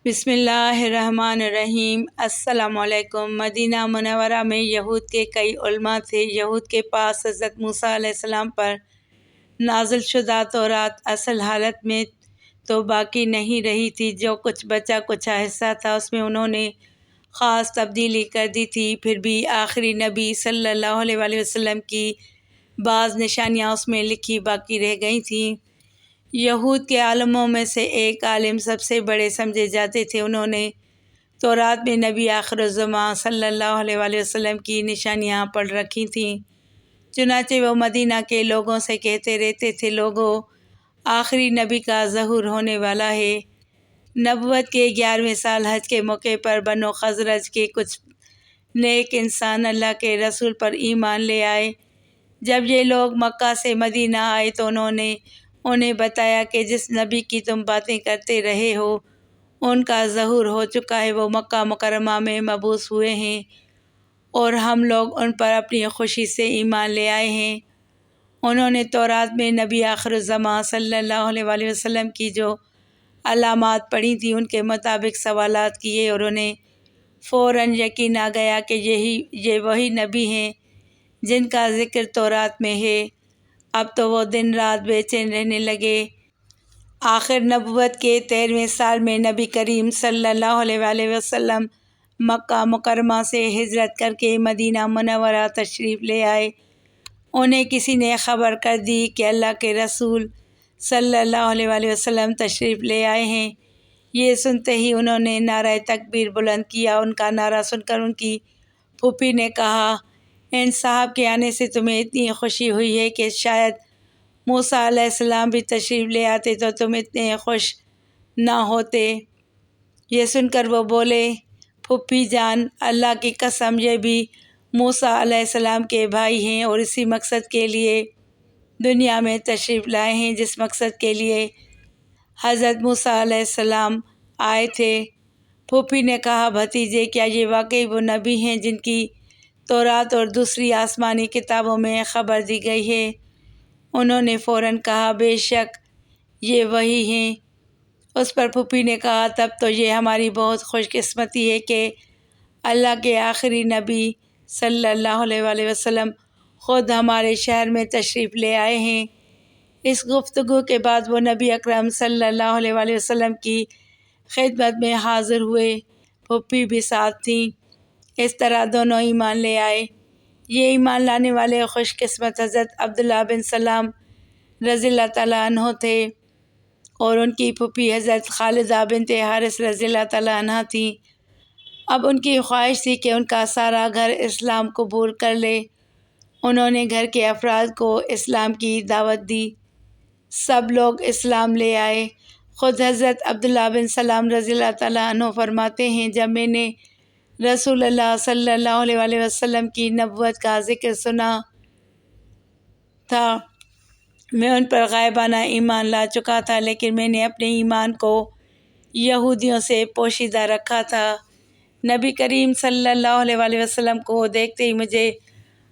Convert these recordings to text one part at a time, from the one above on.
بسم اللہ الرحمن الرحیم۔ السلام علیکم۔ مدینہ منورہ میں یہود کے کئی علماء تھے۔ یہود کے پاس حضرت موسیٰ علیہ السلام پر نازل شدہ تورات اصل حالت میں تو باقی نہیں رہی تھی، جو کچھ بچا کچھ حصہ تھا اس میں انہوں نے خاص تبدیلی کر دی تھی۔ پھر بھی آخری نبی صلی اللہ علیہ وآلہ وسلم کی بعض نشانیاں اس میں لکھی باقی رہ گئی تھیں۔ یہود کے عالموں میں سے ایک عالم سب سے بڑے سمجھے جاتے تھے۔ انہوں نے تورات میں نبی آخر الزماں صلی اللہ علیہ وآلہ وسلم کی نشانیاں پڑھ رکھی تھیں۔ چنانچہ وہ مدینہ کے لوگوں سے کہتے رہتے تھے، لوگوں، آخری نبی کا ظہور ہونے والا ہے۔ نبوت کے 11ویں سال حج کے موقع پر بنو خزرج کے کچھ نیک انسان اللہ کے رسول پر ایمان لے آئے۔ جب یہ لوگ مکہ سے مدینہ آئے تو انہوں نے انہیں بتایا کہ جس نبی کی تم باتیں کرتے رہے ہو ان کا ظہور ہو چکا ہے، وہ مکہ مکرمہ میں مبعوث ہوئے ہیں اور ہم لوگ ان پر اپنی خوشی سے ایمان لے آئے ہیں۔ انہوں نے تورات میں نبی آخر الزماں صلی اللہ علیہ وآلہ وسلم کی جو علامات پڑھی تھیں ان کے مطابق سوالات کیے اور انہیں فوراً یقین آ گیا کہ یہ وہی نبی ہیں جن کا ذکر تورات میں ہے۔ اب تو وہ دن رات بے چین رہنے لگے۔ آخر نبوت کے 13ویں سال میں نبی کریم صلی اللہ علیہ وآلہ وسلم مکہ مکرمہ سے ہجرت کر کے مدینہ منورہ تشریف لے آئے۔ انہیں کسی نے خبر کر دی کہ اللہ کے رسول صلی اللہ علیہ وآلہ وسلم تشریف لے آئے ہیں۔ یہ سنتے ہی انہوں نے نعرہ تکبیر بلند کیا۔ ان کا نعرہ سن کر ان کی پھوپھی نے کہا، ان صاحب کے آنے سے تمہیں اتنی خوشی ہوئی ہے کہ شاید موسیٰ علیہ السلام بھی تشریف لے آتے تو تم اتنے خوش نہ ہوتے۔ یہ سن کر وہ بولے، پھوپھی جان، اللہ کی قسم، یہ بھی موسیٰ علیہ السلام کے بھائی ہیں اور اسی مقصد کے لیے دنیا میں تشریف لائے ہیں جس مقصد کے لیے حضرت موسیٰ علیہ السلام آئے تھے۔ پھوپھی نے کہا، بھتیجے، کیا یہ واقعی وہ نبی ہیں جن کی تورات اور دوسری آسمانی کتابوں میں خبر دی گئی ہے؟ انہوں نے فوراً کہا، بے شک یہ وہی ہیں۔ اس پر پھوپھی نے کہا، تب تو یہ ہماری بہت خوش قسمتی ہے کہ اللہ کے آخری نبی صلی اللہ علیہ وآلہ وسلم خود ہمارے شہر میں تشریف لے آئے ہیں۔ اس گفتگو کے بعد وہ نبی اکرم صلی اللہ علیہ وآلہ وسلم کی خدمت میں حاضر ہوئے۔ پھوپھی بھی ساتھ تھیں۔ اس طرح دونوں ایمان لے آئے۔ یہ ایمان لانے والے خوش قسمت حضرت عبداللہ بن سلام رضی اللہ تعالیٰ عنہ تھے اور ان کی پھوپھی حضرت خالدہ بنت حارث رضی اللہ تعالیٰ عنہ تھیں۔ اب ان کی خواہش تھی کہ ان کا سارا گھر اسلام قبول کر لے۔ انہوں نے گھر کے افراد کو اسلام کی دعوت دی۔ سب لوگ اسلام لے آئے۔ خود حضرت عبداللہ بن سلام رضی اللہ تعالیٰ عنہ فرماتے ہیں، جب میں نے رسول اللہ صلی اللہ علیہ وآلہ وسلم کی نبوت کا ذکر سنا تھا، میں ان پر غائبانہ ایمان لا چکا تھا، لیکن میں نے اپنے ایمان کو یہودیوں سے پوشیدہ رکھا تھا۔ نبی کریم صلی اللہ علیہ وآلہ وسلم کو دیکھتے ہی مجھے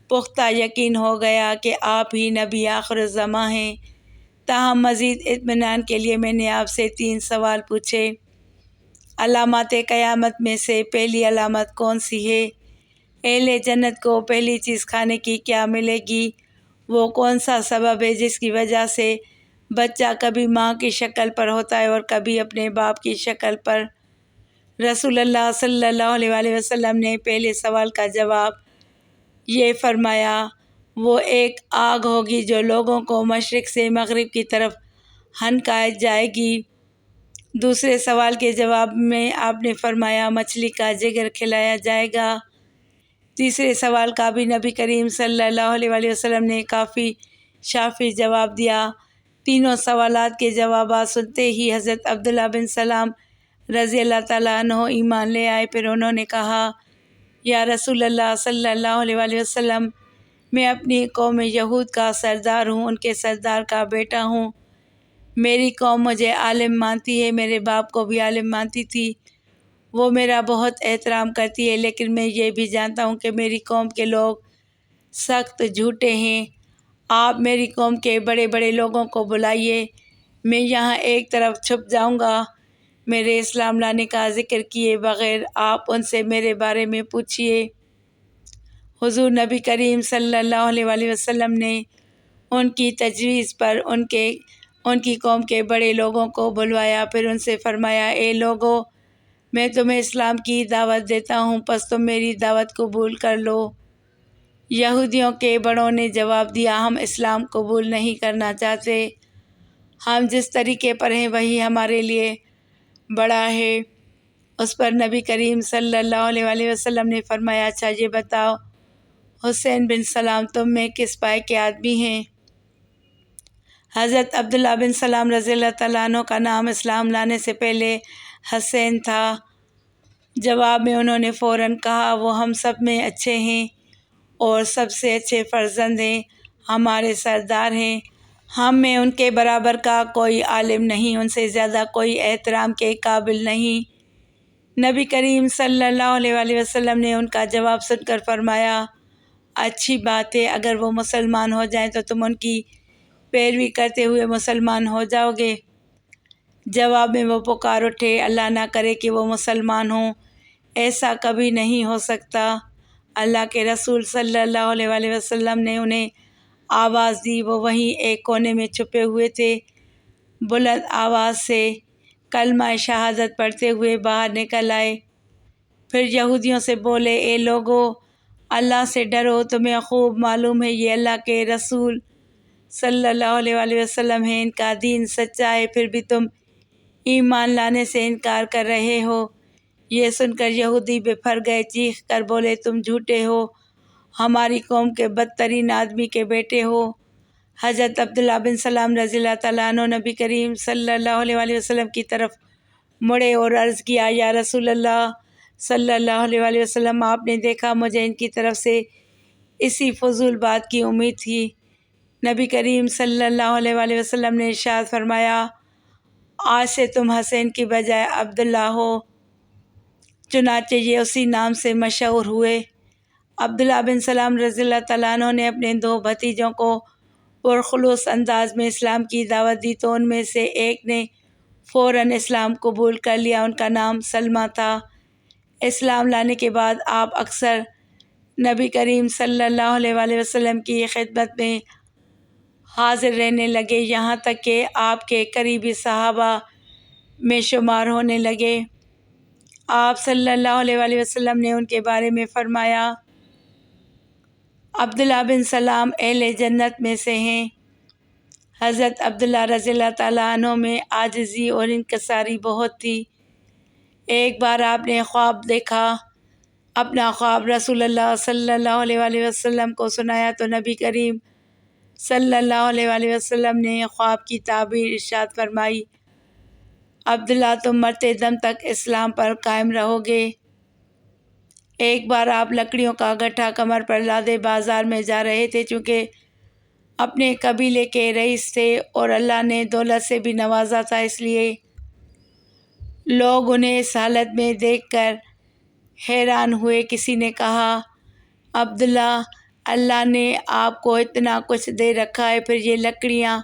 پختہ یقین ہو گیا کہ آپ ہی نبی آخر الزماں ہیں۔ تاہم مزید اطمینان کے لیے میں نے آپ سے 3 سوال پوچھے۔ علامات قیامت میں سے پہلی علامت کون سی ہے؟ اہل جنت کو پہلی چیز کھانے کی کیا ملے گی؟ وہ کون سا سبب ہے جس کی وجہ سے بچہ کبھی ماں کی شکل پر ہوتا ہے اور کبھی اپنے باپ کی شکل پر؟ رسول اللہ صلی اللہ علیہ وآلہ وسلم نے پہلے سوال کا جواب یہ فرمایا، وہ ایک آگ ہوگی جو لوگوں کو مشرق سے مغرب کی طرف ہنکائے جائے گی۔ دوسرے سوال کے جواب میں آپ نے فرمایا، مچھلی کا جگر کھلایا جائے گا۔ تیسرے سوال کا بھی نبی کریم صلی اللہ علیہ وآلہ وسلم نے کافی شافی جواب دیا۔ تینوں سوالات کے جوابات سنتے ہی حضرت عبداللہ بن سلام رضی اللہ تعالیٰ عنہ ایمان لے آئے۔ پھر انہوں نے کہا، یا رسول اللہ صلی اللہ علیہ وآلہ وسلم، میں اپنی قوم یہود کا سردار ہوں، ان کے سردار کا بیٹا ہوں۔ میری قوم مجھے عالم مانتی ہے، میرے باپ کو بھی عالم مانتی تھی، وہ میرا بہت احترام کرتی ہے، لیکن میں یہ بھی جانتا ہوں کہ میری قوم کے لوگ سخت جھوٹے ہیں۔ آپ میری قوم کے بڑے بڑے لوگوں کو بلائیے، میں یہاں ایک طرف چھپ جاؤں گا۔ میرے اسلام لانے کا ذکر کیے بغیر آپ ان سے میرے بارے میں پوچھیے۔ حضور نبی کریم صلی اللہ علیہ وآلہ وسلم نے ان کی تجویز پر ان کی قوم کے بڑے لوگوں کو بلوایا، پھر ان سے فرمایا، اے لوگو، میں تمہیں اسلام کی دعوت دیتا ہوں، پس تم میری دعوت قبول کر لو۔ یہودیوں کے بڑوں نے جواب دیا، ہم اسلام قبول نہیں کرنا چاہتے، ہم جس طریقے پر ہیں وہی ہمارے لیے بڑا ہے۔ اس پر نبی کریم صلی اللہ علیہ وآلہ وسلم نے فرمایا، اچھا یہ بتاؤ حسین بن سلام تم میں کس پائے کے آدمی ہیں؟ حضرت عبداللہ بن سلام رضی اللہ تعالیٰ عنہ کا نام اسلام لانے سے پہلے حسین تھا۔ جواب میں انہوں نے فوراً کہا، وہ ہم سب میں اچھے ہیں اور سب سے اچھے فرزند ہیں، ہمارے سردار ہیں، ہم میں ان کے برابر کا کوئی عالم نہیں، ان سے زیادہ کوئی احترام کے قابل نہیں۔ نبی کریم صلی اللہ علیہ وآلہ وسلم نے ان کا جواب سن کر فرمایا، اچھی بات ہے، اگر وہ مسلمان ہو جائیں تو تم ان کی پیروی کرتے ہوئے مسلمان ہو جاؤ گے۔ جواب میں وہ پکار اٹھے، اللہ نہ کرے کہ وہ مسلمان ہوں، ایسا کبھی نہیں ہو سکتا۔ اللہ کے رسول صلی اللہ علیہ وآلہ وسلم نے انہیں آواز دی، وہ وہیں ایک کونے میں چھپے ہوئے تھے، بلند آواز سے کلمہ شہادت پڑھتے ہوئے باہر نکل آئے، پھر یہودیوں سے بولے، اے لوگو، اللہ سے ڈرو، تمہیں خوب معلوم ہے یہ اللہ کے رسول صلی اللہ علیہ وآلہ وسلم ہیں، ان کا دین سچا ہے، پھر بھی تم ایمان لانے سے انکار کر رہے ہو۔ یہ سن کر یہودی بپھر گئے، چیخ کر بولے، تم جھوٹے ہو، ہماری قوم کے بدترین آدمی کے بیٹے ہو۔ حضرت عبداللہ بن سلام رضی اللہ تعالیٰ عنہ نبی کریم صلی اللہ علیہ وآلہ وسلم کی طرف مڑے اور عرض کیا، یا رسول اللہ صلی اللہ علیہ وآلہ وسلم، آپ نے دیکھا مجھے ان کی طرف سے اسی فضول بات کی امید تھی۔ نبی کریم صلی اللہ علیہ وآلہ وسلم نے ارشاد فرمایا، آج سے تم حسین کی بجائے عبداللہ ہو۔ چنانچہ یہ اسی نام سے مشہور ہوئے۔ عبداللہ بن سلام رضی اللہ تعالیٰ عنہ نے اپنے دو بھتیجوں کو پرخلوص انداز میں اسلام کی دعوت دی تو ان میں سے ایک نے فوراً اسلام قبول کر لیا، ان کا نام سلمہ تھا۔ اسلام لانے کے بعد آپ اکثر نبی کریم صلی اللہ علیہ وآلہ وسلم کی خدمت میں حاضر رہنے لگے، یہاں تک کہ آپ کے قریبی صحابہ میں شمار ہونے لگے۔ آپ صلی اللہ علیہ وآلہ وسلم نے ان کے بارے میں فرمایا، عبداللہ بن سلام اہل جنت میں سے ہیں۔ حضرت عبداللہ رضی اللہ تعالیٰ عنہ میں عاجزی اور انکساری بہت تھی۔ ایک بار آپ نے خواب دیکھا، اپنا خواب رسول اللہ صلی اللہ علیہ وآلہ وسلم کو سنایا تو نبی کریم صلی اللہ علیہ وآلہ وسلم نے خواب کی تعبیر ارشاد فرمائی، عبداللہ تم مرتے دم تک اسلام پر قائم رہو گے۔ ایک بار آپ لکڑیوں کا گٹھا کمر پر لادے بازار میں جا رہے تھے، چونکہ اپنے قبیلے کے رئیس تھے اور اللہ نے دولت سے بھی نوازا تھا، اس لیے لوگ انہیں اس حالت میں دیکھ کر حیران ہوئے۔ کسی نے کہا، عبداللہ، اللہ نے آپ کو اتنا کچھ دے رکھا ہے، پھر یہ لکڑیاں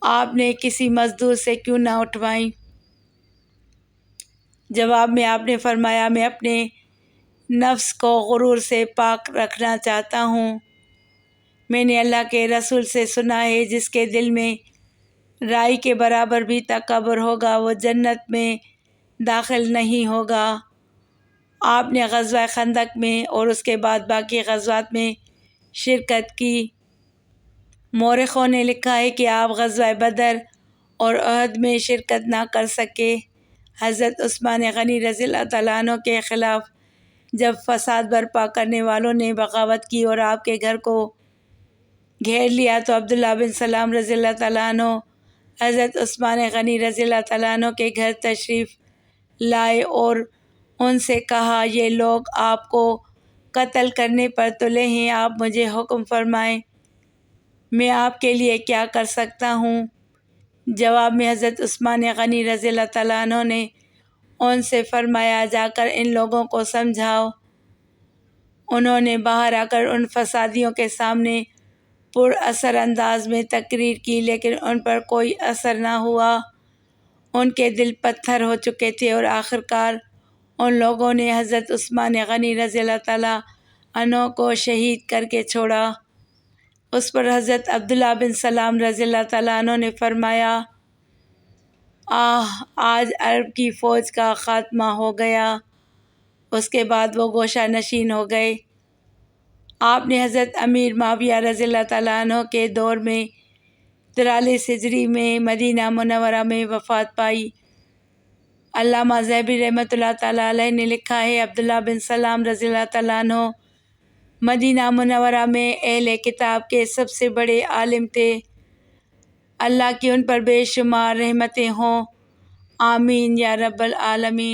آپ نے کسی مزدور سے کیوں نہ اٹھوائیں؟ جواب میں آپ نے فرمایا، میں اپنے نفس کو غرور سے پاک رکھنا چاہتا ہوں۔ میں نے اللہ کے رسول سے سنا ہے، جس کے دل میں رائی کے برابر بھی تکبر ہوگا وہ جنت میں داخل نہیں ہوگا۔ آپ نے غزوہ خندق میں اور اس کے بعد باقی غزوات میں شرکت کی۔ مورخوں نے لکھا ہے کہ آپ غزوہ بدر اور احد میں شرکت نہ کر سکے۔ حضرت عثمان غنی رضی اللہ تعالیٰ عنہ کے خلاف جب فساد برپا کرنے والوں نے بغاوت کی اور آپ کے گھر کو گھیر لیا تو عبداللہ بن سلام رضی اللہ تعالیٰ عنہ حضرت عثمان غنی رضی اللہ تعالیٰ عنہ کے گھر تشریف لائے اور ان سے کہا، یہ لوگ آپ کو قتل کرنے پر تلے ہیں، آپ مجھے حکم فرمائیں، میں آپ کے لیے کیا کر سکتا ہوں؟ جواب میں حضرت عثمان غنی رضی اللہ تعالیٰ عنہ نے ان سے فرمایا، جا کر ان لوگوں کو سمجھاؤ۔ انہوں نے باہر آ کر ان فسادیوں کے سامنے پر اثر انداز میں تقریر کی، لیکن ان پر کوئی اثر نہ ہوا۔ ان کے دل پتھر ہو چکے تھے اور آخرکار ان لوگوں نے حضرت عثمان غنی رضی اللہ تعالیٰ عنہ کو شہید کر کے چھوڑا۔ اس پر حضرت عبداللہ بن سلام رضی اللہ تعالیٰ عنہ نے فرمایا، آج عرب کی فوج کا خاتمہ ہو گیا۔ اس کے بعد وہ گوشہ نشین ہو گئے۔ آپ نے حضرت امیر معاویہ رضی اللہ تعالیٰ عنہ کے دور میں 43 ہجری میں مدینہ منورہ میں وفات پائی۔ علامہ ذہبی رحمۃ اللہ تعالیٰ علیہ نے لکھا ہے، عبداللہ بن سلام رضی اللہ تعالیٰ عنہ مدینہ منورہ میں اہل کتاب کے سب سے بڑے عالم تھے۔ اللہ کی ان پر بے شمار رحمتیں ہوں، آمین یا رب العالمین۔